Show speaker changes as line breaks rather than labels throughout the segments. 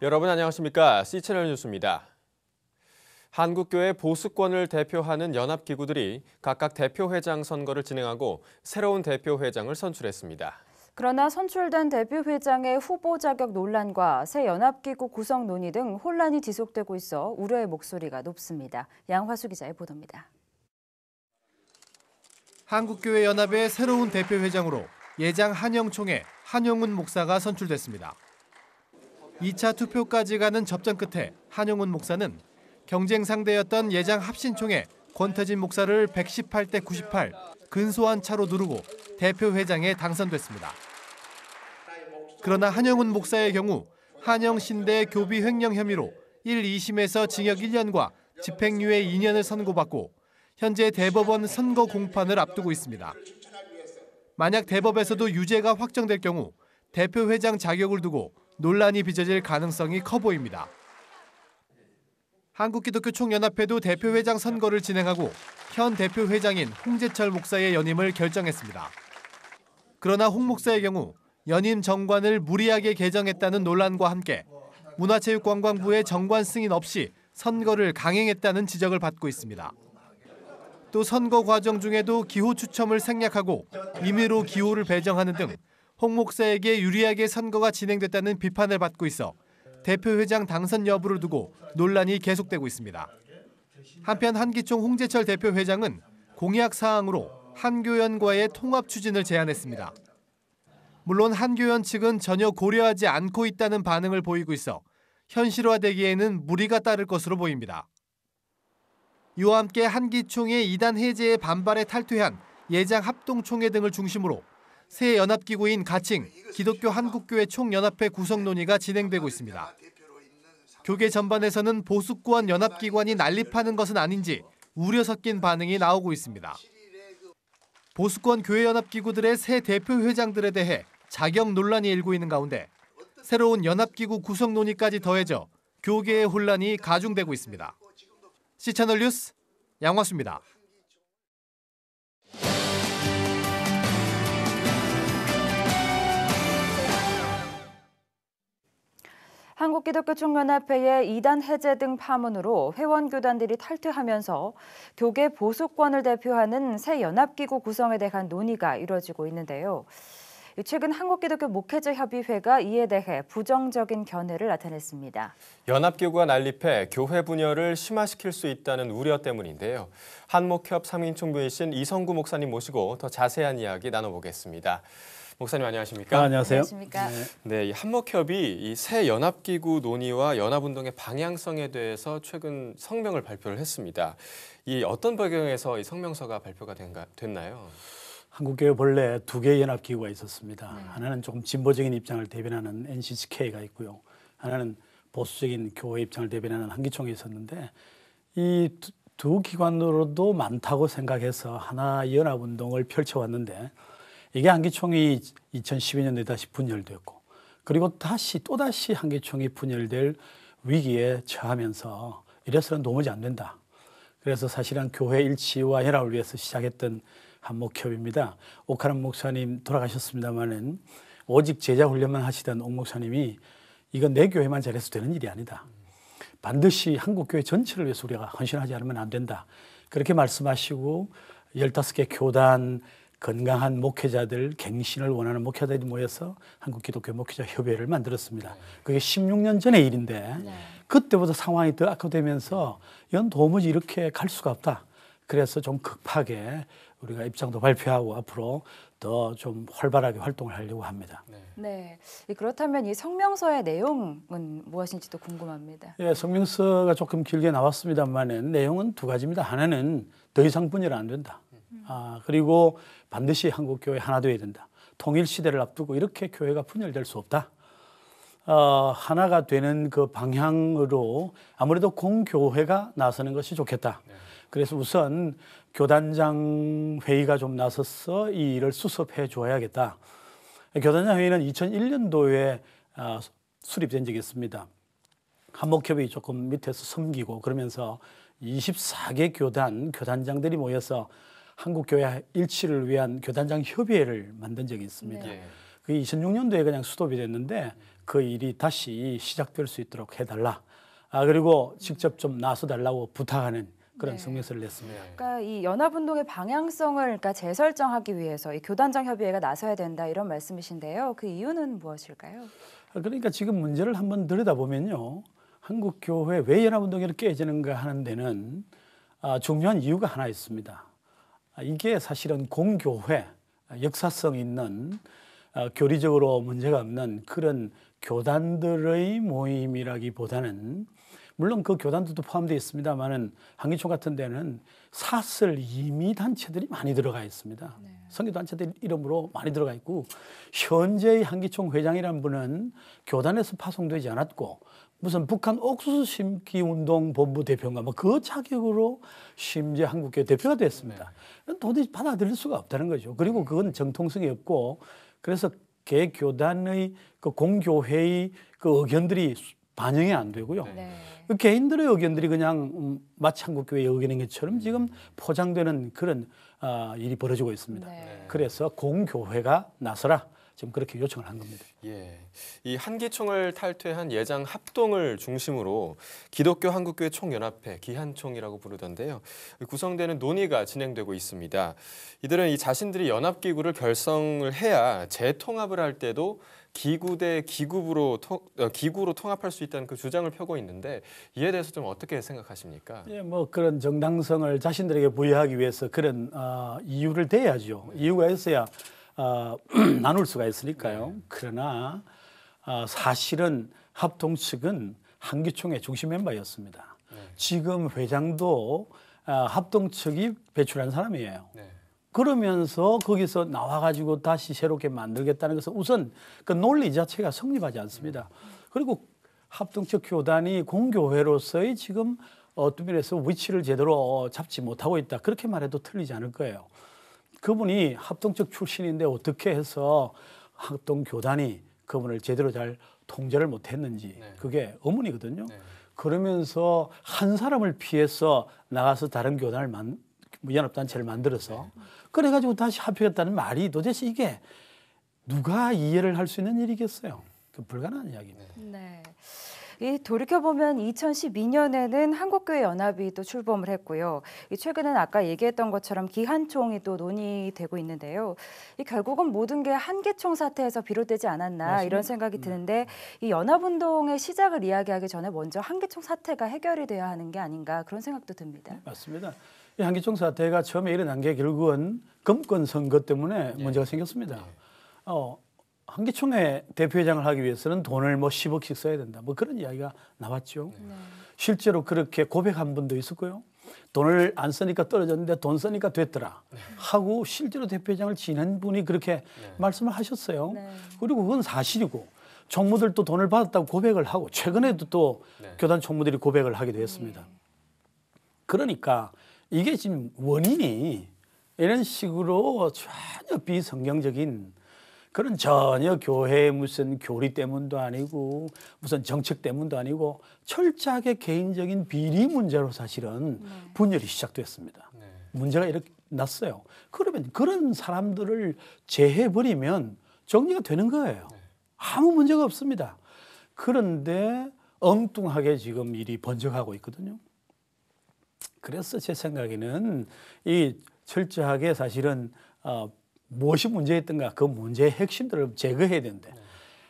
여러분 안녕하십니까? C채널 뉴스입니다. 한국교회 보수권을 대표하는 연합기구들이 각각 대표회장 선거를 진행하고 새로운 대표회장을 선출했습니다.
그러나 선출된 대표회장의 후보 자격 논란과 새 연합기구 구성 논의 등 혼란이 지속되고 있어 우려의 목소리가 높습니다. 양화수 기자의 보도입니다.
한국교회 연합의 새로운 대표회장으로 예장 한영총회 한용운 목사가 선출됐습니다. 2차 투표까지 가는 접전 끝에 한용운 목사는 경쟁 상대였던 예장 합신총회 권태진 목사를 118대 98 근소한 차로 누르고 대표회장에 당선됐습니다. 그러나 한용운 목사의 경우 한영신대 교비 횡령 혐의로 1, 2심에서 징역 1년과 집행유예 2년을 선고받고 현재 대법원 선거 공판을 앞두고 있습니다. 만약 대법에서도 유죄가 확정될 경우 대표회장 자격을 두고 논란이 빚어질 가능성이 커 보입니다. 한국기독교총연합회도 대표회장 선거를 진행하고 현 대표회장인 홍재철 목사의 연임을 결정했습니다. 그러나 홍 목사의 경우 연임 정관을 무리하게 개정했다는 논란과 함께 문화체육관광부의 정관 승인 없이 선거를 강행했다는 지적을 받고 있습니다. 또 선거 과정 중에도 기호 추첨을 생략하고 임의로 기호를 배정하는 등 홍 목사에게 유리하게 선거가 진행됐다는 비판을 받고 있어 대표회장 당선 여부를 두고 논란이 계속되고 있습니다. 한편 한기총 홍재철 대표회장은 공약 사항으로 한교연과의 통합 추진을 제안했습니다. 물론 한교연 측은 전혀 고려하지 않고 있다는 반응을 보이고 있어 현실화되기에는 무리가 따를 것으로 보입니다. 이와 함께 한기총의 이단 해제에 반발해 탈퇴한 예장 합동총회 등을 중심으로 새 연합기구인 가칭 기독교 한국교회 총연합회 구성 논의가 진행되고 있습니다. 교계 전반에서는 보수권 연합기관이 난립하는 것은 아닌지 우려 섞인 반응이 나오고 있습니다. 보수권 교회 연합기구들의 새 대표회장들에 대해 자격 논란이 일고 있는 가운데 새로운 연합기구 구성 논의까지 더해져 교계의 혼란이 가중되고 있습니다. C채널 뉴스 양화수입니다.
한국기독교총연합회의 이단 해제 등 파문으로 회원교단들이 탈퇴하면서 교계 보수권을 대표하는 새 연합기구 구성에 대한 논의가 이뤄지고 있는데요. 최근 한국기독교 목회자협의회가 이에 대해 부정적인 견해를 나타냈습니다.
연합기구가 난립해 교회 분열을 심화시킬 수 있다는 우려 때문인데요. 한목협 상임총무이신 이성구 목사님 모시고 더 자세한 이야기 나눠보겠습니다. 목사님 안녕하십니까?
안녕하세요.
안녕하십니까?
네, 이 한목협이 이 새 연합기구 논의와 연합운동의 방향성에 대해서 최근 성명을 발표를 했습니다. 이 어떤 배경에서 이 성명서가 발표가 됐나요?
한국교회 본래 두 개의 연합기구가 있었습니다. 하나는 조금 진보적인 입장을 대변하는 NCCK가 있고요. 하나는 보수적인 교회 입장을 대변하는 한기총이 있었는데 이 두 기관으로도 많다고 생각해서 하나 연합운동을 펼쳐왔는데 이게 한기총이 2012년도에 다시 분열됐고 그리고 또다시 한기총이 분열될 위기에 처하면서 이래서는 도무지 안 된다. 그래서 사실은 교회 일치와 연합을 위해서 시작했던 한목협입니다. 옥하람 목사님 돌아가셨습니다마는 오직 제자 훈련만 하시던 옥 목사님이 이건 내 교회만 잘해서 되는 일이 아니다. 반드시 한국교회 전체를 위해서 우리가 헌신하지 않으면 안 된다. 그렇게 말씀하시고 15개 교단 건강한 목회자들, 갱신을 원하는 목회자들이 모여서 한국기독교 목회자협의회를 만들었습니다. 그게 16년 전의 일인데 그때보다 상황이 더 악화되면서 이건 도무지 이렇게 갈 수가 없다. 그래서 좀 급하게 우리가 입장도 발표하고 앞으로 더 좀 활발하게 활동을 하려고 합니다.
네. 그렇다면 이 성명서의 내용은 무엇인지도 궁금합니다.
예, 성명서가 조금 길게 나왔습니다만은 내용은 두 가지입니다. 하나는 더 이상 분열 안 된다. 그리고 반드시 한국교회 하나 되어야 된다. 통일 시대를 앞두고 이렇게 교회가 분열될 수 없다. 하나가 되는 그 방향으로 아무래도 공교회가 나서는 것이 좋겠다. 그래서 우선 교단장 회의가 좀 나서서 이 일을 수습해 줘야겠다. 교단장 회의는 2001년도에 수립된 적이 있습니다. 한목협이 조금 밑에서 섬기고 그러면서 24개 교단장들이 모여서 한국교회 일치를 위한 교단장 협의회를 만든 적이 있습니다. 그게 2006년도에 그냥 수립이 됐는데 그 일이 다시 시작될 수 있도록 해달라. 그리고 직접 좀 나서달라고 부탁하는 그런
네.
성명서를 냈습니다.
그러니까 이 연합운동의 방향성을 그러니까 재설정하기 위해서 이 교단장 협의회가 나서야 된다 이런 말씀이신데요. 그 이유는 무엇일까요?
그러니까 지금 문제를 한번 들여다보면요. 한국교회 왜 연합운동이 깨지는가 하는 데는 중요한 이유가 하나 있습니다. 이게 사실은 공교회, 역사성 있는 교리적으로 문제가 없는 그런 교단들의 모임이라기보다는 물론 그 교단들도 포함되어 있습니다만은 한기총 같은 데는 사설 임의 단체들이 많이 들어가 있습니다. 선교 단체들 이름으로 많이 들어가 있고 현재의 한기총 회장이라는 분은 교단에서 파송되지 않았고 무슨 북한 옥수수 심기 운동 본부 대표인가 뭐 그 자격으로 심지어 한국교회 대표가 됐습니다. 도저히 받아들일 수가 없다는 거죠. 그리고 그건 정통성이 없고 그래서 개 교단의 그 공교회의 그 의견들이 반영이 안 되고요.
네.
그 개인들의 의견들이 그냥 마치 한국교회의 의견인 것처럼 지금 포장되는 그런 일이 벌어지고 있습니다.
네.
그래서 공교회가 나서라 지금 그렇게 요청을 한 겁니다.
예, 이 한기총을 탈퇴한 예장 합동을 중심으로 기독교 한국교회 총연합회 기한총이라고 부르던데요. 구성되는 논의가 진행되고 있습니다. 이들은 이 자신들이 연합기구를 결성을 해야 재통합을 할 때도 기구 대 기구로 통합할 수 있다는 그 주장을 펴고 있는데 이에 대해서 좀 어떻게 생각하십니까?
예, 뭐 그런 정당성을 자신들에게 부여하기 위해서 그런 이유를 대야죠. 이유가 있어야 나눌 수가 있으니까요. 그러나 사실은 합동 측은 한기총의 중심 멤버였습니다. 지금 회장도 합동 측이 배출한 사람이에요. 그러면서 거기서 나와가지고 다시 새롭게 만들겠다는 것은 우선 그 논리 자체가 성립하지 않습니다. 그리고 합동측 교단이 공교회로서의 지금 어떤 면에서 위치를 제대로 잡지 못하고 있다. 그렇게 말해도 틀리지 않을 거예요. 그분이 합동측 출신인데 어떻게 해서 합동교단이 그분을 제대로 잘 통제를 못했는지 그게 의문이거든요. 그러면서 한 사람을 피해서 나가서 다른 교단을 연합단체를 만들어서 그래가지고 다시 합의했다는 말이 도대체 이게 누가 이해를 할 수 있는 일이겠어요? 그 불가능한 이야기입니다.
네. 이 돌이켜보면 2012년에는 한국교회 연합이 또 출범을 했고요. 최근에는 아까 얘기했던 것처럼 기한총이 또 논의되고 있는데요. 이 결국은 모든 게 한기총 사태에서 비롯되지 않았나
맞습니다.
이런 생각이 드는데 이 연합운동의 시작을 이야기하기 전에 먼저 한기총 사태가 해결이 돼야 하는 게 아닌가 그런 생각도 듭니다.
맞습니다. 이 한기총 사태가 처음에 일어난 게 결국은 금권 선거 때문에 문제가 생겼습니다. 한기총의 대표회장을 하기 위해서는 돈을 뭐 10억씩 써야 된다. 뭐 그런 이야기가 나왔죠. 실제로 그렇게 고백한 분도 있었고요. 돈을 안 쓰니까 떨어졌는데 돈 쓰니까 됐더라 하고 실제로 대표회장을 지낸 분이 그렇게 말씀을 하셨어요. 그리고 그건 사실이고 총무들도 돈을 받았다고 고백을 하고 최근에도 또 교단 총무들이 고백을 하기도 했습니다. 그러니까 이게 지금 원인이 이런 식으로 전혀 비성경적인 그런 전혀 교회의 무슨 교리 때문도 아니고 무슨 정책 때문도 아니고 철저하게 개인적인 비리 문제로 사실은 분열이 시작됐습니다. 문제가 이렇게 났어요. 그러면 그런 사람들을 제해버리면 정리가 되는 거예요. 아무 문제가 없습니다. 그런데 엉뚱하게 지금 일이 번져가고 있거든요. 그래서 제 생각에는 이 철저하게 사실은 무엇이 문제였던가 그 문제의 핵심들을 제거해야 되는데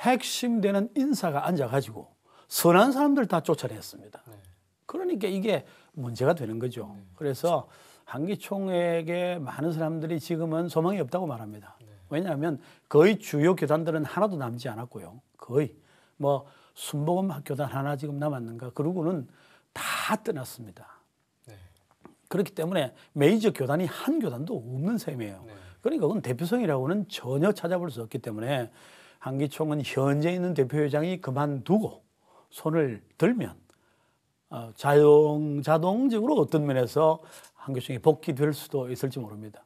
핵심되는 인사가 앉아가지고 선한 사람들 다 쫓아냈습니다. 그러니까 이게 문제가 되는 거죠. 그래서 한기총에게 많은 사람들이 지금은 소망이 없다고 말합니다. 왜냐하면 거의 주요 교단들은 하나도 남지 않았고요. 거의 뭐 순복음 교단 하나 지금 남았는가 그러고는 다 떠났습니다. 그렇기 때문에 메이저 교단이 한 교단도 없는 셈이에요. 그러니까 그건 대표성이라고는 전혀 찾아볼 수 없기 때문에 한기총은 현재 있는 대표회장이 그만두고 손을 들면 자동적으로 어떤 면에서 한기총이 복귀될 수도 있을지 모릅니다.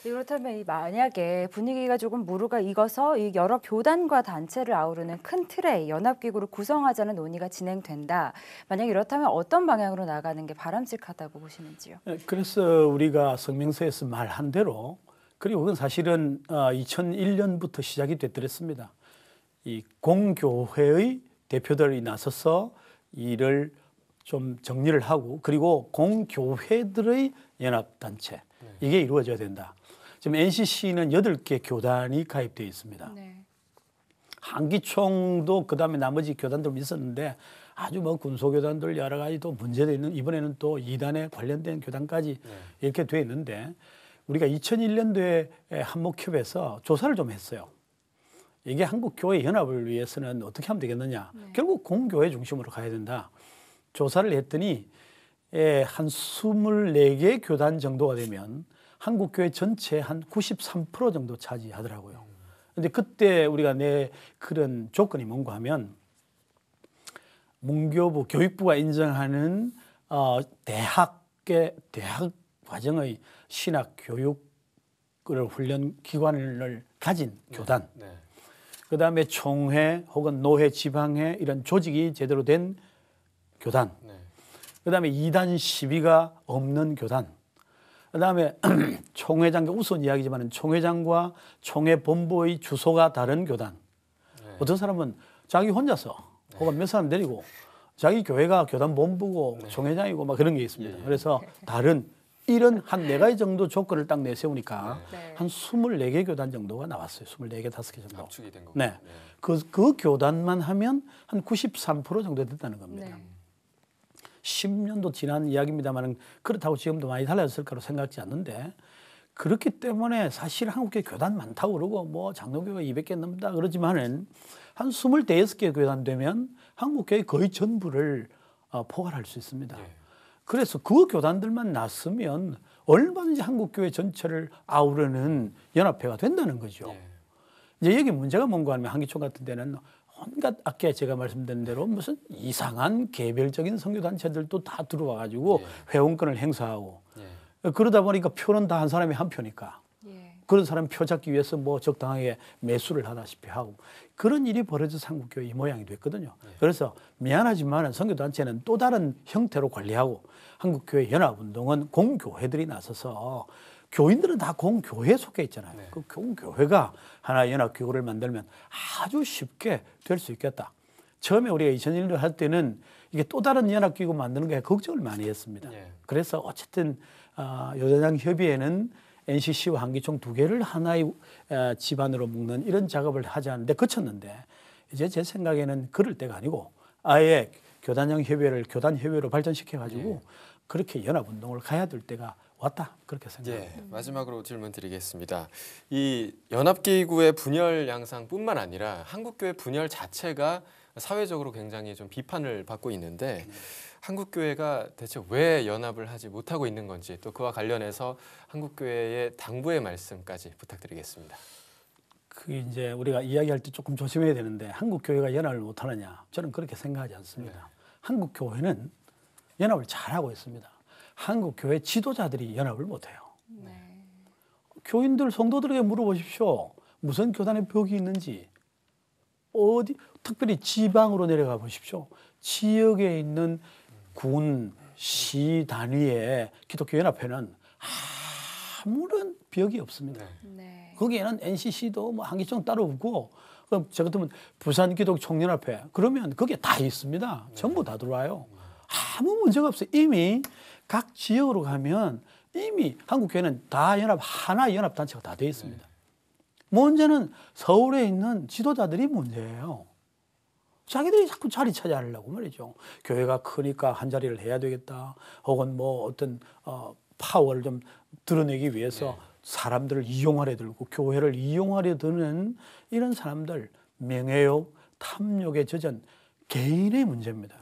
그렇다면 만약에 분위기가 조금 무르가 익어서 이 여러 교단과 단체를 아우르는 큰 틀의 연합기구를 구성하자는 논의가 진행된다. 만약 이렇다면 어떤 방향으로 나가는 게 바람직하다고 보시는지요?
그래서 우리가 성명서에서 말한 대로 그리고 그건 사실은 2001년부터 시작이 됐더랬습니다. 이 공교회의 대표들이 나서서 이를 좀 정리를 하고 그리고 공교회들의 연합단체 이게 이루어져야 된다. 지금 NCC는 8개 교단이 가입되어 있습니다.
네.
한기총도 그다음에 나머지 교단들 있었는데 아주 뭐 군소교단들 여러 가지 또 문제도 있는 이번에는 또 이단에 관련된 교단까지 이렇게 돼 있는데 우리가 2001년도에 한목협에서 조사를 좀 했어요. 이게 한국교회 연합을 위해서는 어떻게 하면 되겠느냐. 결국 공교회 중심으로 가야 된다. 조사를 했더니 한 24개 교단 정도가 되면 한국교회 전체 한 93% 정도 차지하더라고요. 근데 그때 우리가 내 그런 조건이 뭔가 하면 문교부 교육부가 인정하는 대학 과정의 신학 교육을 훈련 기관을 가진 교단, 그다음에 총회 혹은 노회, 지방회 이런 조직이 제대로 된 교단, 그다음에 이단 시비가 없는 교단, 그다음에 총회장 우선 이야기지만 총회장과 총회 본부의 주소가 다른 교단. 어떤 사람은 자기 혼자서 혹은 몇 사람 데리고 자기 교회가 교단 본부고 총회장이고 막 그런 게 있습니다. 그래서 다른 이런 한 4가지 정도 조건을 딱 내세우니까 한 24개 교단 정도가 나왔어요. 24개, 5개 정도.
압축이 된 거군요.
네. 그 교단만 하면 한 93% 정도 됐다는 겁니다. 10년도 지난 이야기입니다만 그렇다고 지금도 많이 달라졌을 거라고 생각하지 않는데 그렇기 때문에 사실 한국교회 교단 많다고 그러고 뭐 장로교회가 200개 넘는다 그러지만은 한 25개 교단 되면 한국교회 거의 전부를 포괄할 수 있습니다. 그래서 그 교단들만 났으면 얼마든지 한국교회 전체를 아우르는 연합회가 된다는 거죠. 이제 여기 문제가 뭔가 하면 한기총 같은 데는 온갖 아까 제가 말씀드린 대로 무슨 이상한 개별적인 선교단체들도 다 들어와 가지고 회원권을 행사하고 그러다 보니까 표는 다 한 사람이 한 표니까 그런 사람 표 잡기 위해서 뭐 적당하게 매수를 하다시피 하고 그런 일이 벌어져서 한국교회 이 모양이 됐거든요. 그래서 미안하지만 선교단체는 또 다른 형태로 관리하고 한국교회 연합운동은 공교회들이 나서서 교인들은 다 공교회에 속해 있잖아요. 그 공교회가 하나의 연합기구를 만들면 아주 쉽게 될 수 있겠다. 처음에 우리가 2001년 할 때는 이게 또 다른 연합기구 만드는 게 걱정을 많이 했습니다. 그래서 어쨌든 여자장 협의회는 NCC와 한기총 2개를 하나의 집안으로 묶는 이런 작업을 하지 않는데 그쳤는데 이제 제 생각에는 그럴 때가 아니고 아예 교단형 협의회를 교단 협의회로 발전시켜 가지고 그렇게 연합운동을 가야 될 때가 왔다 그렇게 생각합니다.
마지막으로 질문 드리겠습니다. 이 연합기구의 분열 양상뿐만 아니라 한국교회 분열 자체가 사회적으로 굉장히 좀 비판을 받고 있는데 한국교회가 대체 왜 연합을 하지 못하고 있는 건지 또 그와 관련해서 한국교회의 당부의 말씀까지 부탁드리겠습니다.
그 이제 우리가 이야기할 때 조금 조심해야 되는데 한국교회가 연합을 못하느냐 저는 그렇게 생각하지 않습니다. 한국교회는 연합을 잘하고 있습니다. 한국교회 지도자들이 연합을 못해요. 교인들, 성도들에게 물어보십시오. 무슨 교단의 벽이 있는지. 어디 특별히 지방으로 내려가 보십시오. 지역에 있는 군, 시 단위의 기독교 연합회는 아무런 벽이 없습니다. 거기에는 NCC도 뭐 한기총 따로 없고 그럼 저 같으면 부산 기독 총연합회 그러면 거기에 다 있습니다. 전부 다 들어와요. 아무 문제가 없어요. 이미 각 지역으로 가면 이미 한국교회는 다 하나 연합단체가 다 되어 있습니다. 문제는 서울에 있는 지도자들이 문제예요. 자기들이 자꾸 자리 차지하려고 말이죠. 교회가 크니까 한 자리를 해야 되겠다. 혹은 뭐 어떤 파워를 좀 드러내기 위해서 사람들을 이용하려 들고 교회를 이용하려 드는 이런 사람들 명예욕, 탐욕에 젖은 개인의 문제입니다.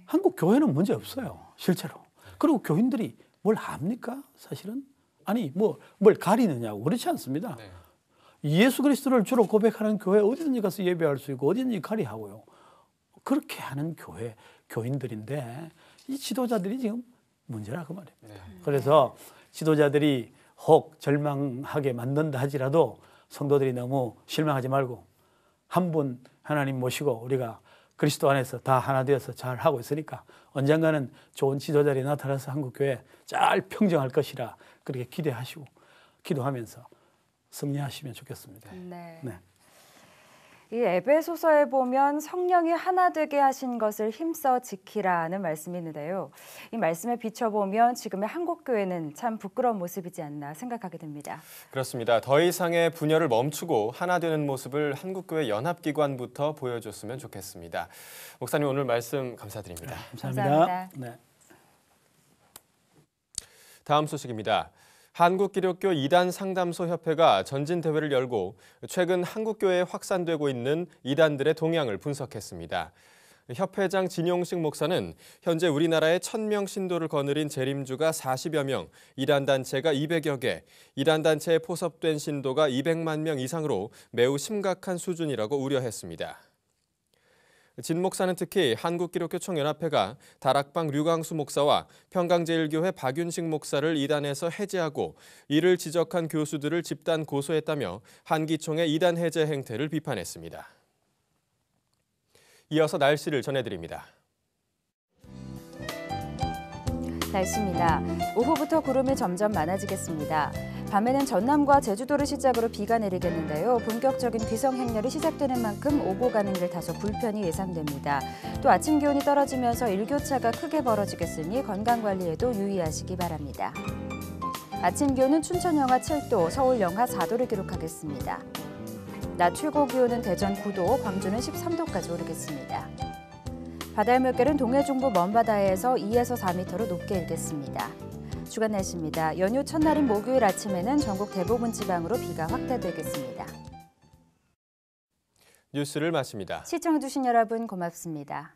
한국 교회는 문제 없어요. 실제로. 그리고 교인들이 뭘 합니까? 사실은. 아니 뭘 가리느냐고 그렇지 않습니다. 예수 그리스도를 주로 고백하는 교회 어디든지 가서 예배할 수 있고 어디든지 가리하고요. 그렇게 하는 교인들인데 이 지도자들이 지금 문제라 그 말이에요. 그래서 지도자들이 혹 절망하게 만든다 하지라도 성도들이 너무 실망하지 말고 한 분 하나님 모시고 우리가 그리스도 안에서 다 하나 되어서 잘 하고 있으니까 언젠가는 좋은 지도자들이 나타나서 한국교회 잘 평정할 것이라 그렇게 기대하시고 기도하면서 승리하시면 좋겠습니다.
이 에베소서에 보면 성령이 하나 되게 하신 것을 힘써 지키라는 말씀이 있는데요. 이 말씀에 비춰보면 지금의 한국교회는 참 부끄러운 모습이지 않나 생각하게 됩니다.
그렇습니다. 더 이상의 분열을 멈추고 하나 되는 모습을 한국교회 연합기관부터 보여줬으면 좋겠습니다. 목사님 오늘 말씀 감사드립니다.
감사합니다.
네.
다음 소식입니다. 한국기독교 이단 상담소 협회가 전진대회를 열고 최근 한국교회에 확산되고 있는 이단들의 동향을 분석했습니다. 협회장 진용식 목사는 현재 우리나라에 1000명 신도를 거느린 재림주가 40여 명, 이단단체가 200여 개, 이단단체에 포섭된 신도가 200만 명 이상으로 매우 심각한 수준이라고 우려했습니다. 진 목사는 특히 한국기독교총연합회가 다락방 류광수 목사와 평강제일교회 박윤식 목사를 이단에서 해제하고 이를 지적한 교수들을 집단 고소했다며 한기총의 이단 해제 행태를 비판했습니다. 이어서 날씨를 전해드립니다.
날씨입니다. 오후부터 구름이 점점 많아지겠습니다. 밤에는 전남과 제주도를 시작으로 비가 내리겠는데요. 본격적인 귀성 행렬이 시작되는 만큼 오고 가는 길 다소 불편이 예상됩니다. 또 아침 기온이 떨어지면서 일교차가 크게 벌어지겠으니 건강관리에도 유의하시기 바랍니다. 아침 기온은 춘천 영하 7도, 서울 영하 4도를 기록하겠습니다. 낮 최고 기온은 대전 9도, 광주는 13도까지 오르겠습니다. 바다의 물결은 동해 중부 먼바다에서 2에서 4m로 높게 일겠습니다. 주간 날씨입니다. 연휴 첫날인 목요일 아침에는 전국 대부분 지방으로 비가 확대되겠습니다.
뉴스를 마칩니다.
시청해주신 여러분 고맙습니다.